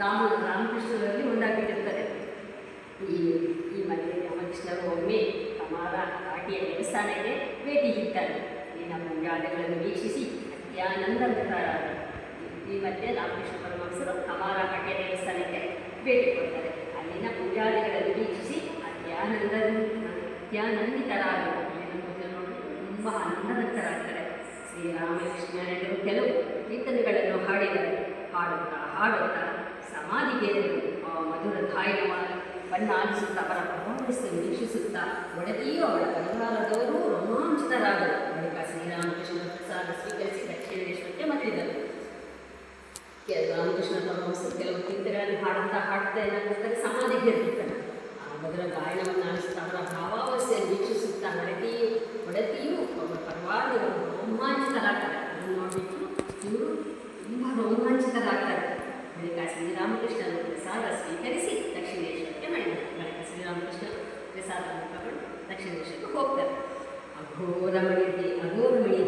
ರಾಮಕೃಷ್ಣರಲ್ಲಿ ಒಂದಾಗಿಟ್ಟಿರ್ತಾರೆ. ಈ ಈ ಮಧ್ಯೆ ರಾಮಕೃಷ್ಣರು ಒಮ್ಮೆ ಕಮಾರ ಘಾಟಿಯ ದೇವಸ್ಥಾನಕ್ಕೆ ಭೇಟಿ ಇದ್ದಾರೆ. ಇಲ್ಲಿನ ಪೂಜಾದಿಗಳನ್ನು ವೀಕ್ಷಿಸಿ ಅತ್ಯಾನಂದರಾದರು. ಈ ಮಧ್ಯೆ ರಾಮಕೃಷ್ಣ ಪರಮಹಂಸರು ಕಮಾರ ಘಾಟಿಯ ದೇವಸ್ಥಾನಕ್ಕೆ ಭೇಟಿ ಕೊಡ್ತಾರೆ. ಅಲ್ಲಿನ ಪೂಜಾದಿಗಳನ್ನು ವೀಕ್ಷಿಸಿ ಅತ್ಯಾನಂದಿತರಾದರು. ಅಲ್ಲಿನ ಪೂಜೆ ನೋಡಿ ತುಂಬ ಆನಂದವಂತರಾಗ್ತಾರೆ. ಶ್ರೀರಾಮಕೃಷ್ಣರೆಲ್ಲರೂ ಕೆಲವು ಕೀರ್ತನೆಗಳನ್ನು ಹಾಡಿದರು. ಹಾಡುತ್ತಾ ಸಮಾಧಿಗೇರಲು ಮಧುರ ಗಾಯನವನ್ನು ಆಲಿಸುತ್ತಾ ಅವರ ಪ್ರಭಾವವನ್ನು ವೀಕ್ಷಿಸುತ್ತಾ ಒಡಗಿಯೂ ಅವಳ ಪರಿವಾರದವರು ರೋಮಾಂಚಿತರಾದರು. ಬಳಿಕ ಶ್ರೀರಾಮಕೃಷ್ಣ ಪ್ರಸಾದ ಸ್ವೀಕರಿಸಿ ದಕ್ಷಿಣೇಶ್ವರಕ್ಕೆ ಮರಳಿದರು. ರಾಮಕೃಷ್ಣ ಪರಮಹಂಸರು ಕೆಲವು ಕೀರ್ತನೆಗಳನ್ನು ಹಾಡ್ತಾ ಏನಾಗ್ತಾರೆ, ಸಮಾಧಿಗೆ ಇರ್ತಾರೆ. ಆ ಮಧುರ ಗಾಯನವನ್ನು ಆಲಿಸುತ್ತಾ ಅವರ ಭಾವಾವಸ್ಥೆಯನ್ನು ವೀಕ್ಷಿಸುತ್ತಾ ಒಡತಿಯೂ ಅವರ ಪರಿವಾರದವರು ರೋಮಾಂಚಿತರಾಗ್ತಾರೆ. ಅದನ್ನು ನೋಡಿಬಿಟ್ಟು ಇವರು ತುಂಬ ರೋಮಾಂಚಿತರಾಗ್ತಾರೆ. ಬಳಿಕ ಶ್ರೀರಾಮಕೃಷ್ಣರು ಪ್ರಸಾದ ಸ್ವೀಕರಿಸಿ ದಕ್ಷಿಣೇಶ್ವರಕ್ಕೆ ಮಾಡಿದರು. ಬಳಿಕ ಶ್ರೀರಾಮಕೃಷ್ಣರು ಪ್ರಸಾದವನ್ನು ತಗೊಂಡು ದಕ್ಷಿಣೇಶ್ವರಕ್ಕೆ ಹೋಗ್ತಾರೆ. ಅಘೋರಮಣಿ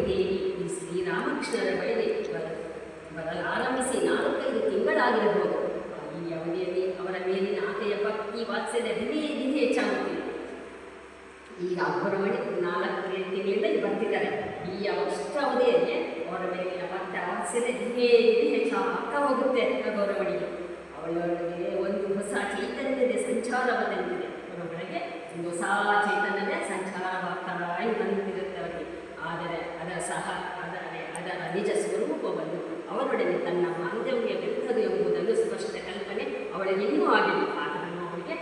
ದೇವಿ ಈ ಶ್ರೀರಾಮಕೃಷ್ಣರ ಬಳಿಗೆ ಬರಲಾರಂಭಿಸಿ 4-5 ತಿಂಗಳಾಗಿರಬಹುದು. ಈ ಅವಧಿಯಲ್ಲಿ ಅವರ ಮೇಲಿನ ಆಕೆಯ ಭಕ್ತಿ ವಾತ್ಸಲ್ಯ ದಿನೇ ಹೆಚ್ಚಾಗುತ್ತಿದೆ. ಈಗ ಅಘೋರಮಣಿ 4 ತಿಂಗಳಿಂದ ಬರ್ತಿದ್ದಾರೆ. ಈ ಅವಧಿಯಲ್ಲಿ ಅವರ ಮೇಲಿನ ಭಕ್ತಿ ವಾತ್ಸಲ್ಯ ದಿನೇ ಹೆಚ್ಚಾಗ್ತಾ ಹೋಗುತ್ತೆ. ಅಘೋರಮಣಿಗೆ ಅವಳೊಳಗೆ ಒಂದು ಹೊಸ ಚೈತನ್ಯದ ಸಂಚಾರವಾದಂತಿದೆ. ಅವರೊಳಗೆ ಒಂದು ಹೊಸ ಚೈತನ್ಯದ ಸಂಚಾರವಾಗ್ತಾರಾಗಿ ಬಂದಿರುತ್ತೆ ಅವರಿಗೆ. ಆದರೆ ಅದರ ನಿಜ ಸ್ವರೂಪವನ್ನು ಅವರೊಡನೆ ತನ್ನ ಬಾಂಧವ್ಯವಿರುತ್ತದೆ ಎಂಬುದನ್ನು ಸ್ಪಷ್ಟ ಕಲ್ಪನೆ ಅವಳಿಗೆ ಇನ್ನೂ ಆಗಿಲ್ಲ. ಆದ್ದರಿಂದ ಅವರಿಗೆ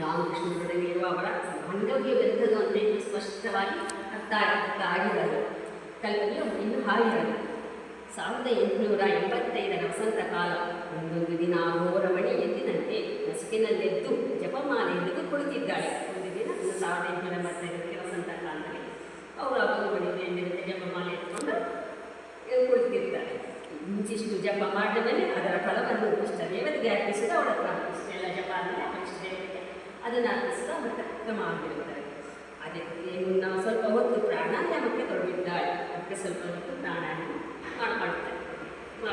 ರಾಮಕೃಷ್ಣರೊಡನೆ ಇರುವ ಅವರ ಬಾಂಧವ್ಯವಿರುತ್ತದೆ ಅಂತ ಇನ್ನೂ ಸ್ಪಷ್ಟವಾಗಿ ಅರ್ಥ ಆಗಿರಲ್ಲ. ಕಲ್ಪನೆಯು ಇನ್ನೂ ಆಗಿರಲ್ಲ. 1885 ವಸಂತ ಕಾಲ. ಒಂದೊಂದು ದಿನ ಅಘೋರಮಣಿ ಎದ್ದಿನಂತೆ ನಸುಕಿನಲ್ಲೆದ್ದು ಜಪಮಾಲೆ ಹಿಡಿದು ಕುಳಿತಿದ್ದಾಳೆ. ಒಂದು ದಿನ 1885 ವಸಂತ ಕಾಲದಲ್ಲಿ ಅವರು ಅಘೋರಮಣಿ ಎಂದಿರುತ್ತೆ ಜಪಮಾಲೆ ಎತ್ಕೊಂಡು ಕುಳಿತಿರ್ತಾರೆ. ಇಂಚಿಷ್ಟು ಜಪ ಮಾಡಿದ ಮೇಲೆ ಅದರ ಫಲವನ್ನು ಇಷ್ಟ ದೇವತೆಗೆ ಅರ್ಪಿಸಿದ ಅವಳ ಇಷ್ಟೆಲ್ಲ ಜಪ ಆದಮೇಲೆ ಇಷ್ಟ ದೇವತೆಗೆ ಅದನ್ನು ಅರ್ಪಿಸಿದ ಮತ್ತು ಕ್ರಮ ಆಗಿರುತ್ತಾರೆ. ಅದಕ್ಕೆ ಮುನ್ನ ಸ್ವಲ್ಪ ಹೊತ್ತು ಪ್ರಾಣಾಯಾಮಕ್ಕೆ ತೊಡಗಿದ್ದಾಳೆ. ಅದಕ್ಕೆ ಸ್ವಲ್ಪ ಹೊತ್ತು ಪ್ರಾಣಾಯಾಮ ಮಾಡ್ಕೊಳ್ತಾರೆ.